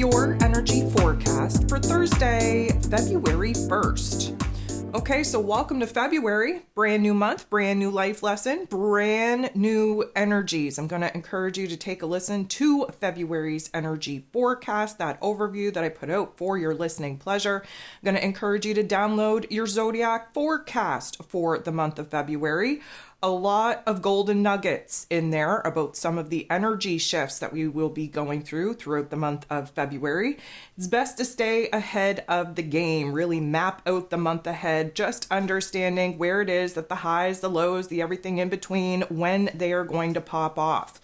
your energy forecast for Thursday, February 1st. Okay, so welcome to February. Brand new month, brand new life lesson, brand new energies. I'm going to encourage you to take a listen to February's energy forecast, that overview that I put out for your listening pleasure. I'm going to encourage you to download your zodiac forecast for the month of February. A lot of golden nuggets in there about some of the energy shifts that we will be going throughout the month of February. It's best to stay ahead of the game, really map out the month ahead, just understanding where it is that the highs, the lows, the everything in between, when they are going to pop off.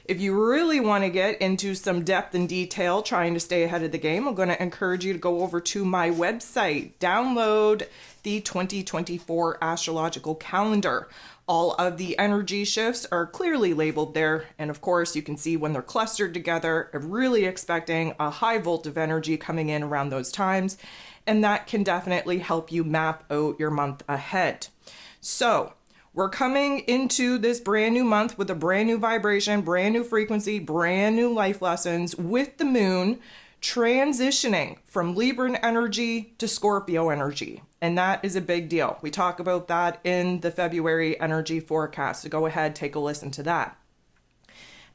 If you really want to get into some depth and detail trying to stay ahead of the game, I'm going to encourage you to go over to my website, download the 2024 astrological calendar. All of the energy shifts are clearly labeled there, and of course you can see when they're clustered together. I'm really expecting a high volt of energy coming in around those times, and that can definitely help you map out your month ahead. So we're coming into this brand new month with a brand new vibration, brand new frequency, brand new life lessons, with the moon transitioning from Libran energy to Scorpio energy. And that is a big deal. We talk about that in the February energy forecast. So go ahead, take a listen to that.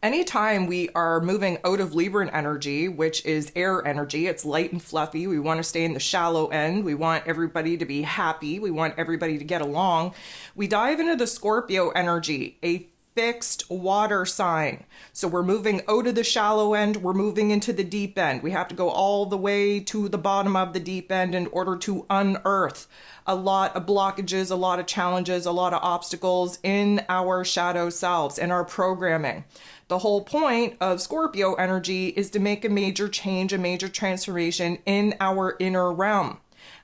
Anytime we are moving out of Libran energy, which is air energy, it's light and fluffy. We want to stay in the shallow end. We want everybody to be happy. We want everybody to get along. We dive into the Scorpio energy, a fixed water sign. So we're moving out of the shallow end, we're moving into the deep end. We have to go all the way to the bottom of the deep end in order to unearth a lot of blockages, a lot of challenges, a lot of obstacles in our shadow selves, in our programming. The whole point of Scorpio energy is to make a major change, a major transformation in our inner realm,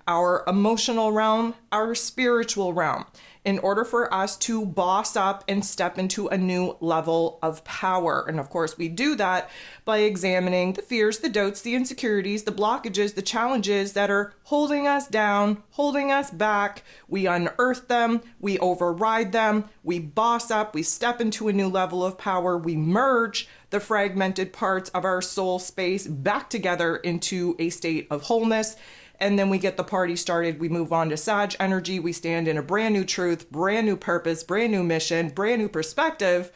our emotional realm, our spiritual realm, in order for us to boss up and step into a new level of power. And of course, we do that by examining the fears, the doubts, the insecurities, the blockages, the challenges that are holding us down, holding us back. We unearth them, we override them, we boss up, we step into a new level of power, we merge the fragmented parts of our soul space back together into a state of wholeness. And then we get the party started. We move on to Sag energy. We stand in a brand new truth, brand new purpose, brand new mission, brand new perspective.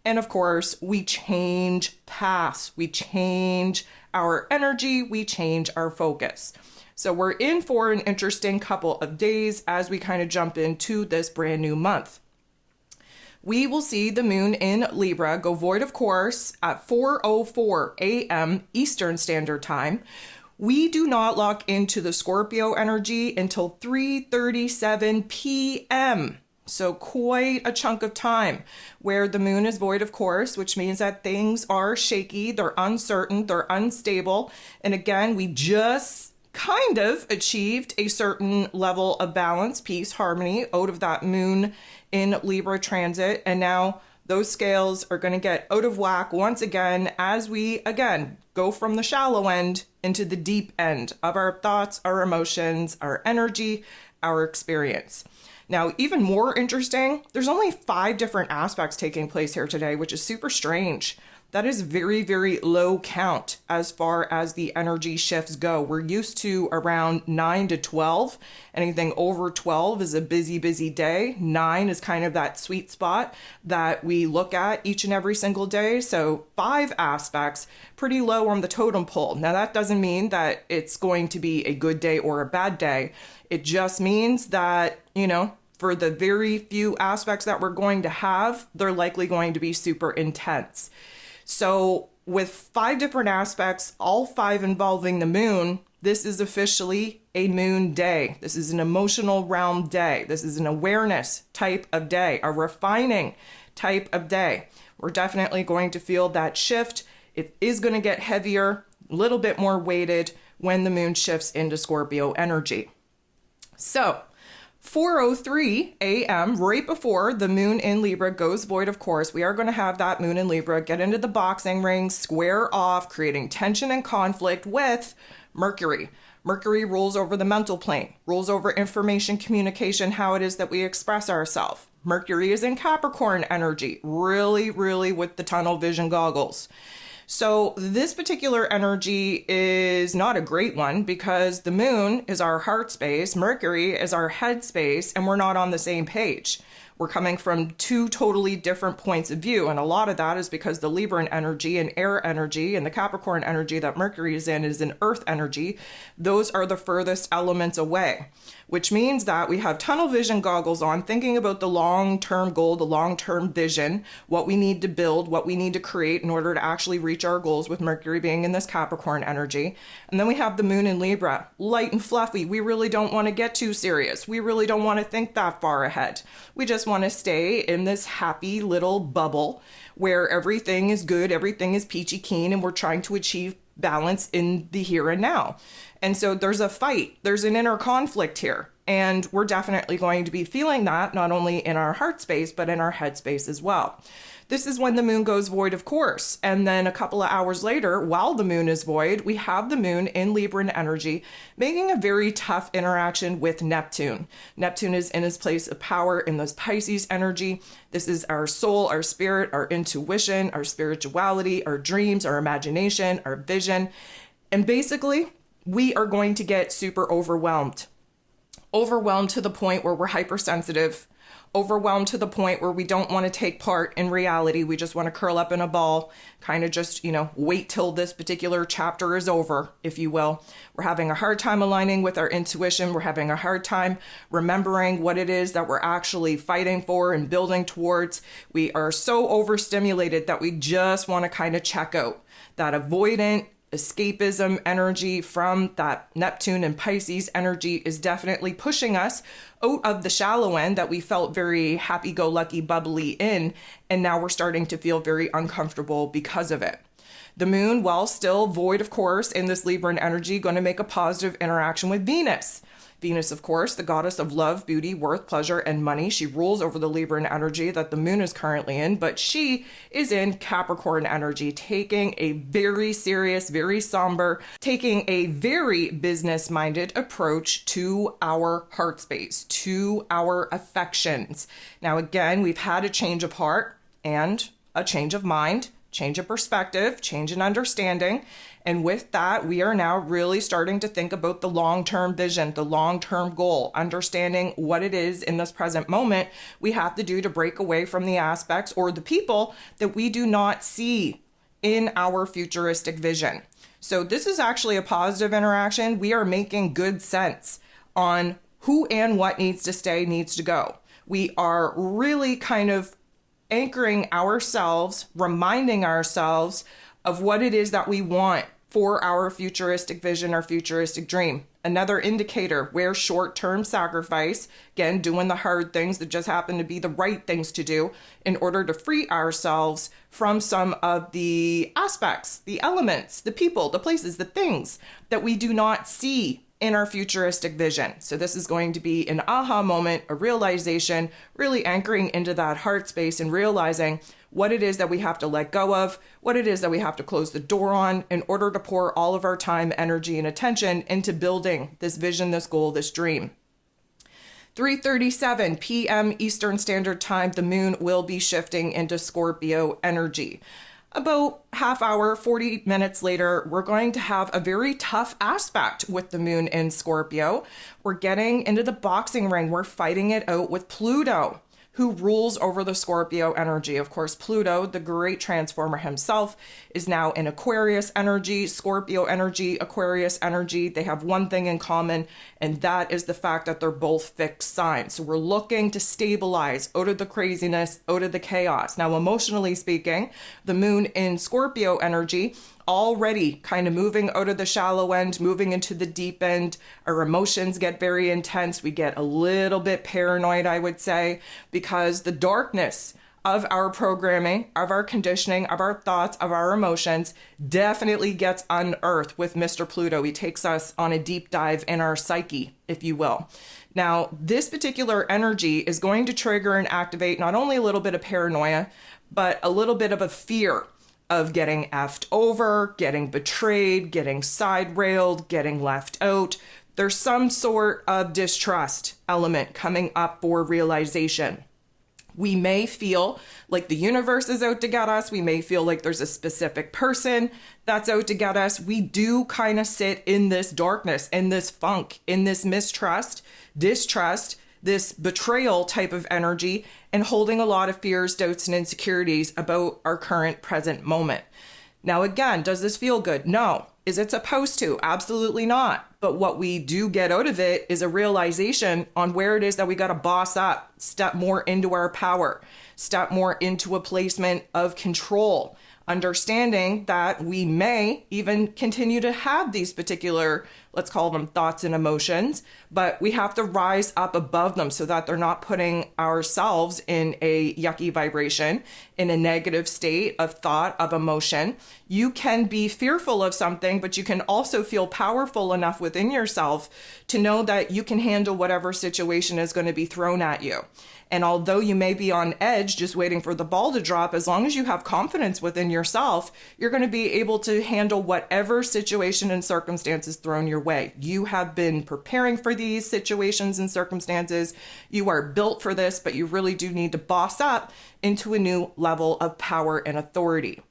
And of course, we change paths. We change our energy. We change our focus. So we're in for an interesting couple of days as we kind of jump into this brand new month. We will see the moon in Libra go void of course at 4:04 a.m. Eastern Standard Time. We do not lock into the Scorpio energy until 3:37 p.m. So quite a chunk of time where the moon is void of course, which means that things are shaky, they're uncertain, they're unstable. And again, we just kind of achieved a certain level of balance, peace, harmony out of that moon in Libra transit. And now those scales are going to get out of whack once again as we, again, go from the shallow end into the deep end of our thoughts, our emotions, our energy, our experience. Now, even more interesting, there's only 5 different aspects taking place here today, which is super strange. That is very, very low count as far as the energy shifts go. We're used to around 9 to 12. Anything over 12 is a busy, busy day. 9 is kind of that sweet spot that we look at each and every single day. So 5 aspects, pretty low on the totem pole. Now, that doesn't mean that it's going to be a good day or a bad day. It just means that, for the very few aspects that we're going to have, they're likely going to be super intense. So with 5 different aspects, all 5 involving the moon, this is officially a moon day. This is an emotional realm day. This is an awareness type of day, a refining type of day. We're definitely going to feel that shift. It is going to get heavier, a little bit more weighted when the moon shifts into Scorpio energy. So 4:03 a.m., right before the moon in Libra goes void, of course, we are going to have that moon in Libra get into the boxing ring, square off, creating tension and conflict with Mercury. Mercury rules over the mental plane, rules over information, communication, how it is that we express ourselves. Mercury is in Capricorn energy, really, really with the tunnel vision goggles. So this particular energy is not a great one because the moon is our heart space, Mercury is our head space, and we're not on the same page. We're coming from two totally different points of view. And a lot of that is because the Libran energy and air energy and the Capricorn energy that Mercury is in earth energy. Those are the furthest elements away, which means that we have tunnel vision goggles on, thinking about the long-term goal, the long-term vision, what we need to build, what we need to create in order to actually reach our goals, with Mercury being in this Capricorn energy. And then we have the moon in Libra, light and fluffy. We really don't want to get too serious. We really don't want to think that far ahead. We just want to stay in this happy little bubble where everything is good, everything is peachy keen, and we're trying to achieve balance in the here and now. And so there's a fight, there's an inner conflict here. And we're definitely going to be feeling that not only in our heart space, but in our head space as well. This is when the moon goes void, of course. And then a couple of hours later, while the moon is void, we have the moon in Libran energy, making a very tough interaction with Neptune. Neptune is in his place of power in this Pisces energy. This is our soul, our spirit, our intuition, our spirituality, our dreams, our imagination, our vision. And basically, we are going to get super overwhelmed. Overwhelmed to the point where we're hypersensitive, overwhelmed to the point where we don't want to take part in reality. We just want to curl up in a ball, kind of just, wait till this particular chapter is over, if you will. We're having a hard time aligning with our intuition. We're having a hard time remembering what it is that we're actually fighting for and building towards. We are so overstimulated that we just want to kind of check out. That avoidant escapism energy from that Neptune and Pisces energy is definitely pushing us out of the shallow end that we felt very happy-go-lucky, bubbly in, and now we're starting to feel very uncomfortable because of it. The moon, while still void, of course, in this Libran energy, going to make a positive interaction with Venus. Venus, of course, the goddess of love, beauty, worth, pleasure, and money. She rules over the Libran energy that the moon is currently in, but she is in Capricorn energy, taking a very serious, very somber, taking a very business-minded approach to our heart space, to our affections. Now, again, we've had a change of heart and a change of mind, change of perspective, change in understanding. And with that, we are now really starting to think about the long-term vision, the long-term goal, understanding what it is in this present moment we have to do to break away from the aspects or the people that we do not see in our futuristic vision. So this is actually a positive interaction. We are making good sense on who and what needs to stay, needs to go. We are really kind of anchoring ourselves, reminding ourselves of what it is that we want for our futuristic vision, our futuristic dream. Another indicator where short-term sacrifice, again, doing the hard things that just happen to be the right things to do in order to free ourselves from some of the aspects, the elements, the people, the places, the things that we do not see in our futuristic vision. So this is going to be an aha moment, a realization, really anchoring into that heart space and realizing what it is that we have to let go of, what it is that we have to close the door on in order to pour all of our time, energy, and attention into building this vision, this goal, this dream. 3:37 p.m. Eastern Standard Time, the moon will be shifting into Scorpio energy. About half hour, 40 minutes later, we're going to have a very tough aspect with the moon in Scorpio. We're getting into the boxing ring. We're fighting it out with Pluto, who rules over the Scorpio energy. Of course, Pluto, the great transformer himself, is now in Aquarius energy, Scorpio energy, Aquarius energy. They have one thing in common, and that is the fact that they're both fixed signs. So we're looking to stabilize out of the craziness, out of the chaos. Now, emotionally speaking, the moon in Scorpio energy already kind of moving out of the shallow end, moving into the deep end. Our emotions get very intense. We get a little bit paranoid, I would say, because the darkness of our programming, of our conditioning, of our thoughts, of our emotions definitely gets unearthed with Mr. Pluto. He takes us on a deep dive in our psyche, if you will. Now, this particular energy is going to trigger and activate not only a little bit of paranoia, but a little bit of a fear of getting effed over, getting betrayed, getting side railed, getting left out. There's some sort of distrust element coming up for realization. We may feel like the universe is out to get us. We may feel like there's a specific person that's out to get us. We do kind of sit in this darkness, in this funk, in this mistrust, distrust, this betrayal type of energy, and holding a lot of fears, doubts, and insecurities about our current present moment. Now, again, does this feel good? No. Is it supposed to? Absolutely not. But what we do get out of it is a realization on where it is that we got to boss up, step more into our power, step more into a placement of control, understanding that we may even continue to have these particular, let's call them thoughts and emotions, but we have to rise up above them so that they're not putting ourselves in a yucky vibration, in a negative state of thought, of emotion. You can be fearful of something, but you can also feel powerful enough within yourself to know that you can handle whatever situation is going to be thrown at you. And although you may be on edge, just waiting for the ball to drop, as long as you have confidence within yourself, you're going to be able to handle whatever situation and circumstances thrown your way. You have been preparing for these situations and circumstances. You are built for this, but you really do need to boss up into a new level of power and authority.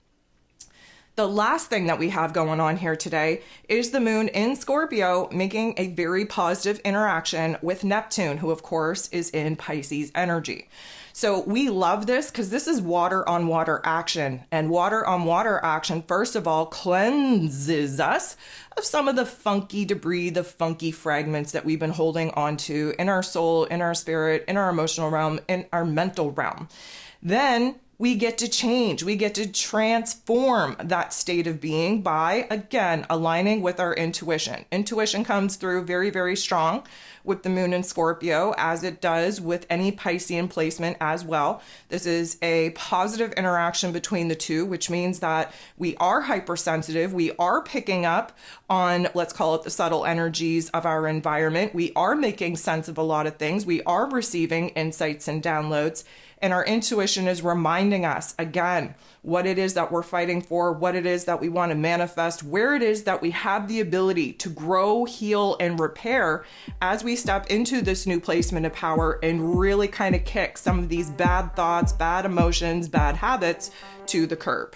The last thing that we have going on here today is the moon in Scorpio making a very positive interaction with Neptune, who of course is in Pisces energy. So we love this because this is water on water action, and water on water action, first of all, cleanses us of some of the funky debris, the funky fragments that we've been holding onto in our soul, in our spirit, in our emotional realm, in our mental realm. Then we get to change. We get to transform that state of being by, again, aligning with our intuition. Intuition comes through very, very strong with the moon in Scorpio, as it does with any Piscean placement as well. This is a positive interaction between the two, which means that we are hypersensitive. We are picking up on, let's call it the subtle energies of our environment. We are making sense of a lot of things. We are receiving insights and downloads. And our intuition is reminding us, again, what it is that we're fighting for, what it is that we want to manifest, where it is that we have the ability to grow, heal, and repair as we step into this new placement of power and really kind of kick some of these bad thoughts, bad emotions, bad habits to the curb.